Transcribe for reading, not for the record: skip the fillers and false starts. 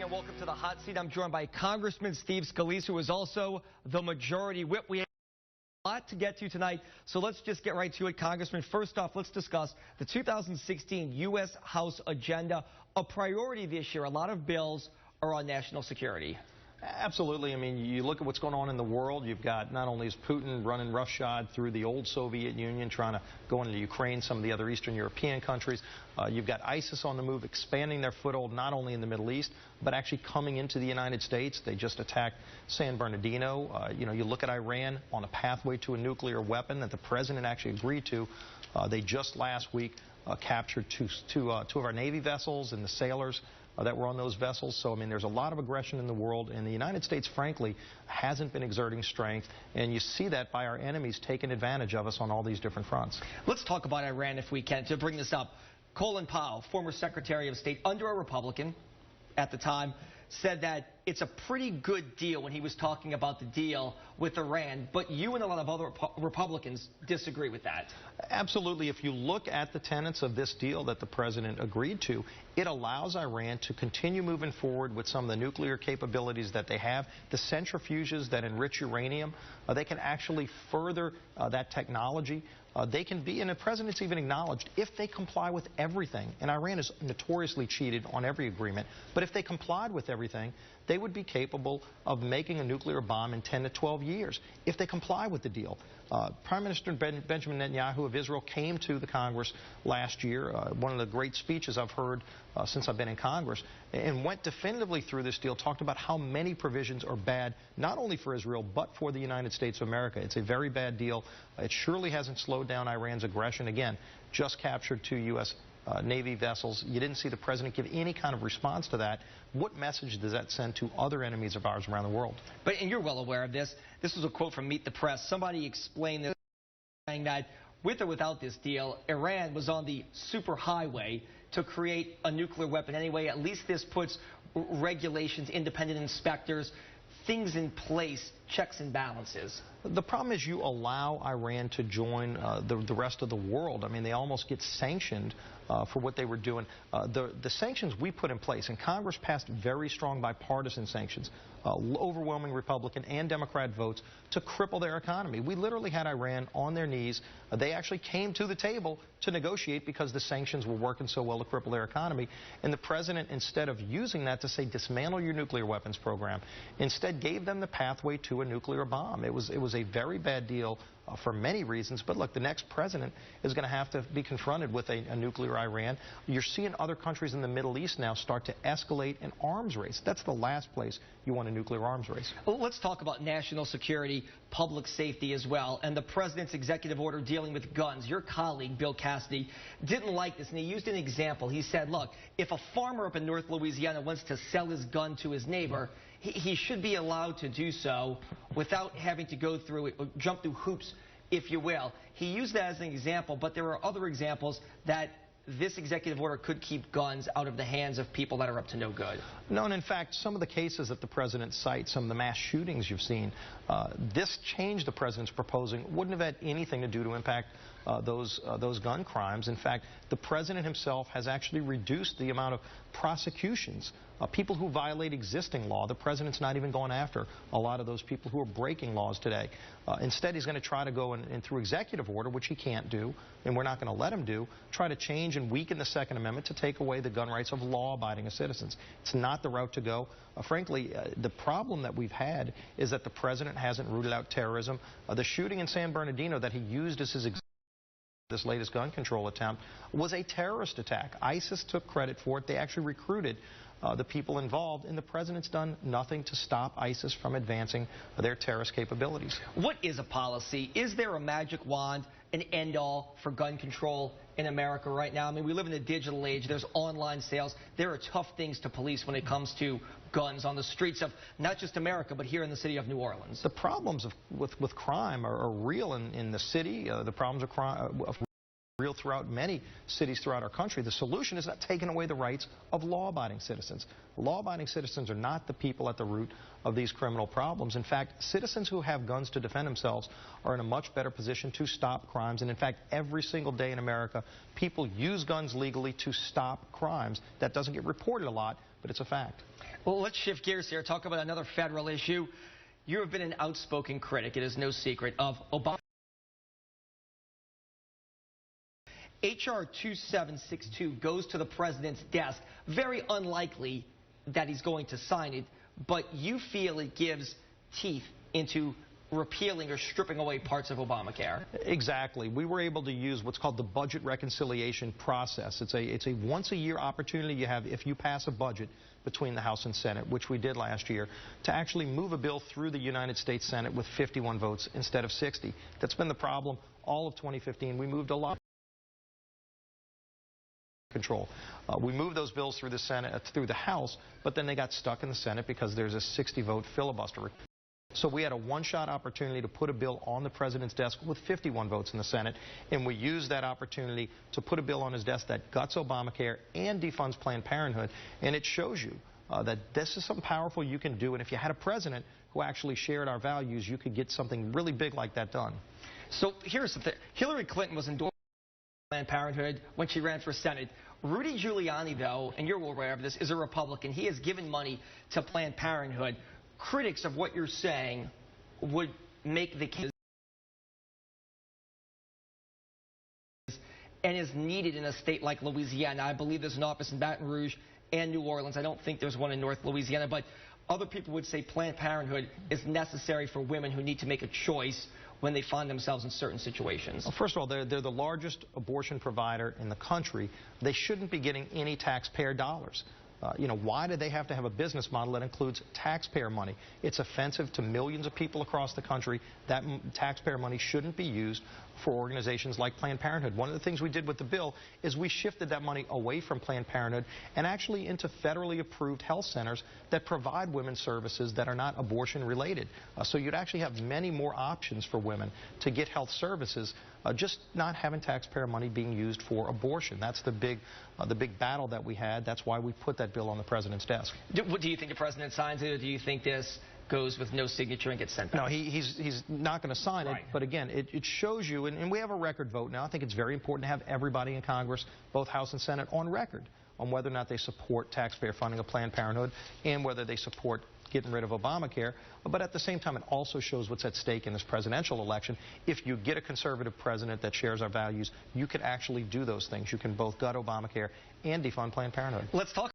and welcome to the hot seat. I'm joined by Congressman Steve Scalise, who is also the majority whip. We have a lot to get to tonight, so let's just get right to it. Congressman, first off, let's discuss the 2016 U.S. House agenda. A priority this year, a lot of bills are on national security. Absolutely. I mean, you look at what's going on in the world. You've got not only is Putin running roughshod through the old Soviet Union, trying to go into Ukraine, some of the other Eastern European countries. You've got ISIS on the move, expanding their foothold not only in the Middle East, but actually coming into the United States. They just attacked San Bernardino. You look at Iran on a pathway to a nuclear weapon that the president actually agreed to. They just last week captured two of our Navy vessels and the sailors that were on those vessels. So, I mean, there's a lot of aggression in the world, and the United States, frankly, hasn't been exerting strength, and you see that by our enemies taking advantage of us on all these different fronts. Let's talk about Iran if we can. To bring this up, Colin Powell, former Secretary of State under a Republican at the time, said that it's a pretty good deal when he was talking about the deal with Iran, but you and a lot of other Republicans disagree with that. Absolutely. If you look at the tenets of this deal that the president agreed to, it allows Iran to continue moving forward with some of the nuclear capabilities that they have, the centrifuges that enrich uranium. They can actually further that technology. They can be, and the president's even acknowledged, if they comply with everything, and Iran is notoriously cheated on every agreement, but if they complied with everything, they would be capable of making a nuclear bomb in 10 to 12 years if they comply with the deal. Prime Minister Benjamin Netanyahu of Israel came to the Congress last year, one of the great speeches I've heard since I've been in Congress, and went definitively through this deal, talked about how many provisions are bad, not only for Israel, but for the United States of America. It's a very bad deal. It surely hasn't slowed down Iran's aggression. Again, just captured 2 U.S. Navy vessels. You didn't see the president give any kind of response to that. What message does that send to other enemies of ours around the world? And you're well aware of this. This was a quote from Meet the Press. Somebody explained this, saying that with or without this deal, Iran was on the superhighway to create a nuclear weapon anyway. At least this puts regulations, independent inspectors, things in place, checks and balances. The problem is you allow Iran to join the rest of the world. I mean, they almost get sanctioned for what they were doing. The sanctions we put in place, and Congress passed very strong bipartisan sanctions, overwhelming Republican and Democrat votes to cripple their economy. We literally had Iran on their knees. They actually came to the table to negotiate because the sanctions were working so well to cripple their economy. And the president, instead of using that to say dismantle your nuclear weapons program, instead gave them the pathway to a nuclear bomb. It was a very bad deal for many reasons. But look, the next president is going to have to be confronted with a nuclear Iran. You're seeing other countries in the Middle East now start to escalate an arms race. That's the last place you want a nuclear arms race. Well, let's talk about national security, public safety as well, and the president's executive order dealing with guns. Your colleague, Bill Cassidy, didn't like this, and he used an example. He said, look, if a farmer up in North Louisiana wants to sell his gun to his neighbor, he should be allowed to do so without having to go through, jump through hoops, if you will. He used that as an example, but there are other examples that this executive order could keep guns out of the hands of people that are up to no good. No, and in fact, some of the cases that the president cites, some of the mass shootings you've seen, this change the president's proposing wouldn't have had anything to do to impact those gun crimes. In fact, the president himself has actually reduced the amount of prosecutions. People who violate existing law, the president's not even going after a lot of those people who are breaking laws today. Instead, he's going to try to go in through executive order, which he can't do, and we're not going to let him do, try to change and weaken the Second Amendment to take away the gun rights of law-abiding citizens. It's not the route to go. Frankly, the problem that we've had is that the president hasn't rooted out terrorism. The shooting in San Bernardino that he used as his example, this latest gun control attempt, was a terrorist attack. ISIS took credit for it. They actually recruited the people involved, and the president's done nothing to stop ISIS from advancing their terrorist capabilities. What is a policy? Is there a magic wand, an end-all for gun control in America right now? I mean, we live in a digital age. There's online sales. There are tough things to police when it comes to guns on the streets of not just America, but here in the city of New Orleans. The problems with crime are real in the city. The problems of crime real throughout many cities throughout our country. The solution is not taking away the rights of law-abiding citizens. Law-abiding citizens are not the people at the root of these criminal problems. In fact, citizens who have guns to defend themselves are in a much better position to stop crimes. And in fact, every single day in America, people use guns legally to stop crimes. That doesn't get reported a lot, but it's a fact. Well, let's shift gears here, talk about another federal issue. You have been an outspoken critic, it is no secret, of Obama. H.R. 2762 goes to the president's desk. Very unlikely that he's going to sign it, but you feel it gives teeth into repealing or stripping away parts of Obamacare. Exactly. We were able to use what's called the budget reconciliation process. It's a once-a-year opportunity you have if you pass a budget between the House and Senate, which we did last year, to actually move a bill through the United States Senate with 51 votes instead of 60. That's been the problem all of 2015. We moved a lot control. We moved those bills through the Senate, through the House, but then they got stuck in the Senate because there's a 60-vote filibuster. So we had a one-shot opportunity to put a bill on the president's desk with 51 votes in the Senate, and we used that opportunity to put a bill on his desk that guts Obamacare and defunds Planned Parenthood, and it shows you that this is something powerful you can do, and if you had a president who actually shared our values, you could get something really big like that done. So here's the thing. Hillary Clinton was endorsing Planned Parenthood when she ran for Senate. Rudy Giuliani, though, and you're aware of this, is a Republican. He has given money to Planned Parenthood. Critics of what you're saying would make the case and is needed in a state like Louisiana. I believe there's an office in Baton Rouge and New Orleans. I don't think there's one in North Louisiana, but other people would say Planned Parenthood is necessary for women who need to make a choice when they find themselves in certain situations. Well, first of all, they're the largest abortion provider in the country. They shouldn't be getting any taxpayer dollars. Why do they have to have a business model that includes taxpayer money? It's offensive to millions of people across the country. That taxpayer money shouldn't be used for organizations like Planned Parenthood. One of the things we did with the bill is we shifted that money away from Planned Parenthood and actually into federally approved health centers that provide women's services that are not abortion related. So you'd actually have many more options for women to get health services, just not having taxpayer money being used for abortion. That's the big battle that we had. That's why we put that bill on the president's desk. Do you think the president signs it, or do you think this goes with no signature and gets sent back? No, he's not going to sign it. But again, it shows you, and we have a record vote now. I think it's very important to have everybody in Congress, both House and Senate, on record on whether or not they support taxpayer funding of Planned Parenthood and whether they support getting rid of Obamacare. But at the same time, it also shows what's at stake in this presidential election. If you get a conservative president that shares our values, you can actually do those things. You can both gut Obamacare and defund Planned Parenthood. Let's talk